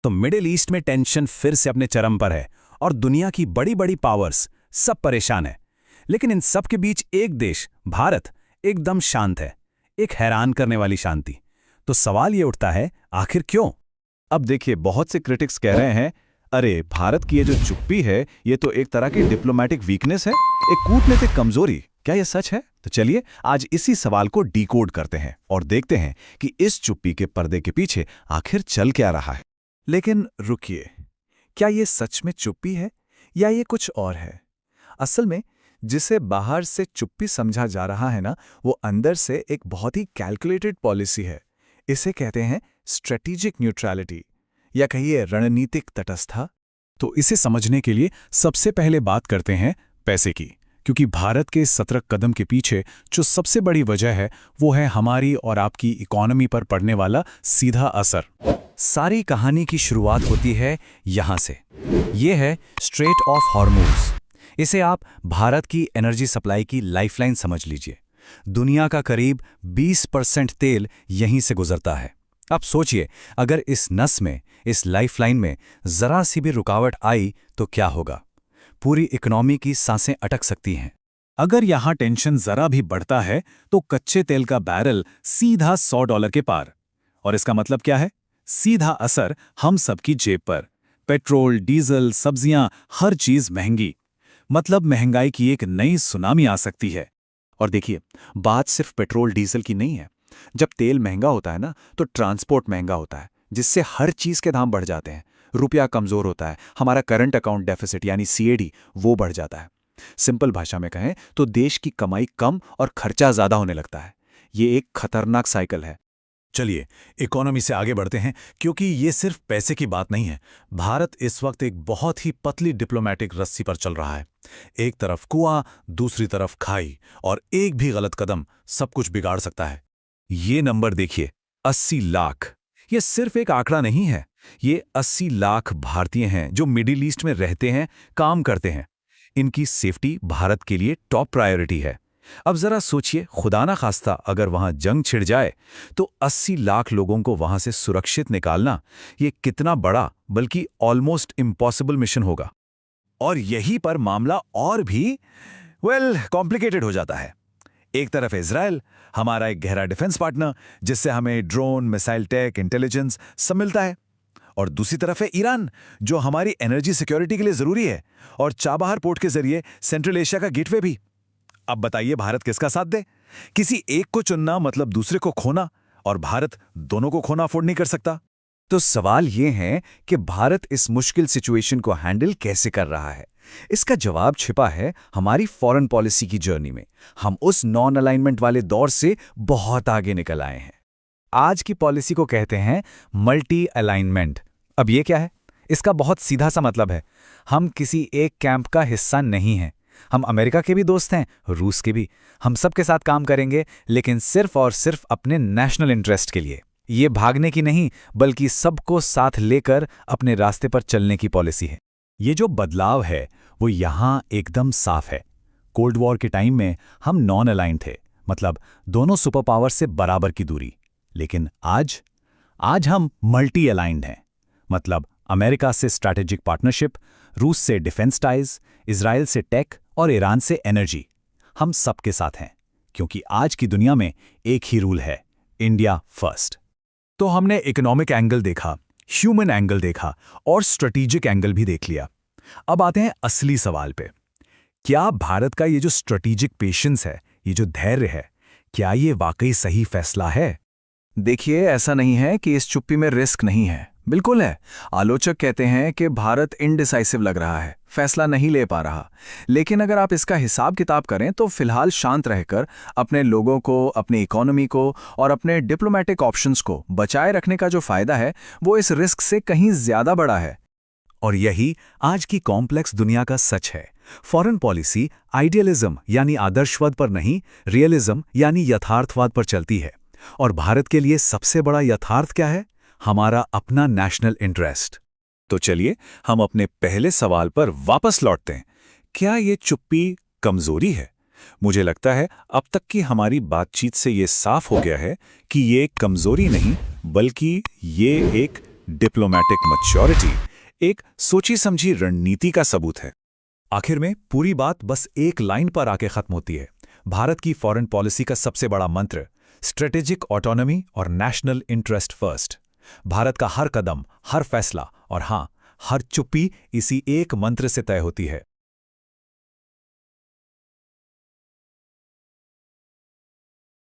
तो middle east में tension फिर से अपने चरम पर है और दुनिया की बड़ी बड़ी पावर्स सब परेशान है। लेकिन इन सब के बीच एक देश, भारत, एकदम शांत है। एक हैरान करने वाली शांति। तो सवाल ये उठता है, आखिर क्यों? अब देखिए, बहुत से क्रिटिक्स कह रहे हैं, अरे भारत की ये जो चुप्पी है ये तो एक तरह की डिप्लोमेटिक वीकनेस है, एक कूटनीतिक कमजोरी। क्या ये सच है? तो चलिए आज इसी सवाल को डिकोड करते हैं और देखते हैं कि इस चुप्पी के पर्दे के पीछे आखिर चल क्या रहा है। लेकिन रुकिए, क्या ये सच में चुप्पी है या ये कुछ और है? असल में जिसे बाहर से चुप्पी समझा जा रहा है ना, वो अंदर से एक बहुत ही कैलकुलेटेड पॉलिसी है। इसे कहते हैं स्ट्रेटेजिक न्यूट्रलिटी या कहिए रणनीतिक तटस्थता। तो इसे समझने के लिए सबसे पहले बात करते हैं पैसे की, क्योंकि भारत के 17 कदम के पीछे जो सबसे बड़ी वजह है वो है हमारी और आपकी इकोनॉमी पर पड़ने वाला सीधा असर। सारी कहानी की शुरुआत होती है यहाँ से। ये है स्ट्रेट ऑफ हॉर्मुज़। इसे आप भारत की एनर्जी सप्लाई की लाइफलाइन समझ लीजिए। दुनिया का करीब 20% तेल यहीं से गुजरता है। अब सोचिए, अगर इस नस में, इस लाइफलाइन में जरा सी भी रुकावट आई तो क्या होगा? पूरी इकोनॉमी की सांसें अटक सकती हैं। अगर यहाँ टेंशन जरा भी बढ़ता है तो कच्चे तेल का बैरल सीधा $100 के पार। और इसका मतलब क्या है? सीधा असर हम सबकी जेब पर। पेट्रोल, डीजल, सब्जियां, हर चीज महंगी। मतलब महंगाई की एक नई सुनामी आ सकती है। और देखिए, बात सिर्फ पेट्रोल डीजल की नहीं है। जब तेल महंगा होता है ना, तो ट्रांसपोर्ट महंगा होता है, जिससे हर चीज के दाम बढ़ जाते हैं। रुपया कमजोर होता है, हमारा करंट अकाउंट डेफिसिट यानी सीएडी वो बढ़ जाता है। सिंपल भाषा में कहें तो देश की कमाई कम और खर्चा ज्यादा होने लगता है। ये एक खतरनाक साइकिल है। चलिए इकोनॉमी से आगे बढ़ते हैं, क्योंकि ये सिर्फ पैसे की बात नहीं है। भारत इस वक्त एक बहुत ही पतली डिप्लोमेटिक रस्सी पर चल रहा है। एक तरफ कुआं, दूसरी तरफ खाई, और एक भी गलत कदम सब कुछ बिगाड़ सकता है। ये नंबर देखिए, 80 लाख। ये सिर्फ एक आंकड़ा नहीं है, ये 80 लाख भारतीय हैं जो मिडिल ईस्ट में रहते हैं, काम करते हैं। इनकी सेफ्टी भारत के लिए टॉप प्रायोरिटी है। अब जरा सोचिए, खुदा ना खास्ता अगर वहां जंग छिड़ जाए तो 80 लाख लोगों को वहां से सुरक्षित निकालना ये कितना बड़ा, बल्कि ऑलमोस्ट इम्पॉसिबल मिशन होगा। और यहीं पर मामला और भी कॉम्प्लिकेटेड हो जाता है। एक तरफ इजराइल, हमारा एक गहरा डिफेंस पार्टनर, जिससे हमें ड्रोन, मिसाइल टेक, इंटेलिजेंस सब मिलता है। और दूसरी तरफ है ईरान, जो हमारी एनर्जी सिक्योरिटी के लिए जरूरी है, और चाबहार पोर्ट के जरिए सेंट्रल एशिया का गेटवे भी। अब बताइए, भारत किसका साथ दे? किसी एक को चुनना मतलब दूसरे को खोना, और भारत दोनों को खोना अफोर्ड नहीं कर सकता। तो सवाल ये है कि भारत इस मुश्किल सिचुएशन को हैंडल कैसे कर रहा है? इसका जवाब छिपा है हमारी फॉरेन पॉलिसी की जर्नी में। हम उस नॉन अलाइनमेंट वाले दौर से बहुत आगे निकल आए हैं। आज की पॉलिसी को कहते हैं मल्टी अलाइनमेंट। अब ये क्या है? इसका बहुत सीधा सा मतलब है, हम किसी एक कैंप का हिस्सा नहीं हैं। हम अमेरिका के भी दोस्त हैं, रूस के भी। हम सबके साथ काम करेंगे, लेकिन सिर्फ और सिर्फ अपने नेशनल इंटरेस्ट के लिए। ये भागने की नहीं, बल्कि सबको साथ लेकर अपने रास्ते पर चलने की पॉलिसी है। ये जो बदलाव है वो यहाँ एकदम साफ है। कोल्ड वॉर के टाइम में हम नॉन अलाइन थे, मतलब दोनों सुपर पावर से बराबर की दूरी। लेकिन आज हम मल्टी अलाइंड हैं, मतलब अमेरिका से स्ट्रैटेजिक पार्टनरशिप, रूस से डिफेंस टाइज, इजराइल से टेक और ईरान से एनर्जी। हम सबके साथ हैं, क्योंकि आज की दुनिया में एक ही रूल है, इंडिया फर्स्ट। तो हमने इकोनॉमिक एंगल देखा, ह्यूमन एंगल देखा और स्ट्रेटेजिक एंगल भी देख लिया। अब आते हैं असली सवाल पे। क्या भारत का ये जो स्ट्रेटेजिक पेशेंस है, ये जो धैर्य है, क्या ये वाकई सही फैसला है? देखिए, ऐसा नहीं है कि इस चुप्पी में रिस्क नहीं है, बिल्कुल है। आलोचक कहते हैं कि भारत इनडिसाइसिव लग रहा है, फैसला नहीं ले पा रहा। लेकिन अगर आप इसका हिसाब किताब करें तो फिलहाल शांत रहकर अपने लोगों को, अपनी इकोनॉमी को और अपने डिप्लोमेटिक ऑप्शंस को बचाए रखने का जो फायदा है वो इस रिस्क से कहीं ज्यादा बड़ा है। और यही आज की कॉम्प्लेक्स दुनिया का सच है। फॉरेन पॉलिसी आइडियलिज्म यानी आदर्शवाद पर नहीं, रियलिज्म यानी यथार्थवाद पर चलती है। और भारत के लिए सबसे बड़ा यथार्थ क्या है? हमारा अपना नेशनल इंटरेस्ट। तो चलिए हम अपने पहले सवाल पर वापस लौटते हैं। क्या ये चुप्पी कमजोरी है? मुझे लगता है अब तक की हमारी बातचीत से ये साफ हो गया है कि ये कमजोरी नहीं, बल्कि ये एक डिप्लोमैटिक मैच्योरिटी एक सोची समझी रणनीति का सबूत है। आखिर में पूरी बात बस एक लाइन पर आके खत्म होती है। भारत की फॉरेन पॉलिसी का सबसे बड़ा मंत्र स्ट्रेटेजिक ऑटोनॉमी और नेशनल इंटरेस्ट फर्स्ट। भारत का हर कदम, हर फैसला और हाँ, हर चुप्पी इसी एक मंत्र से तय होती है।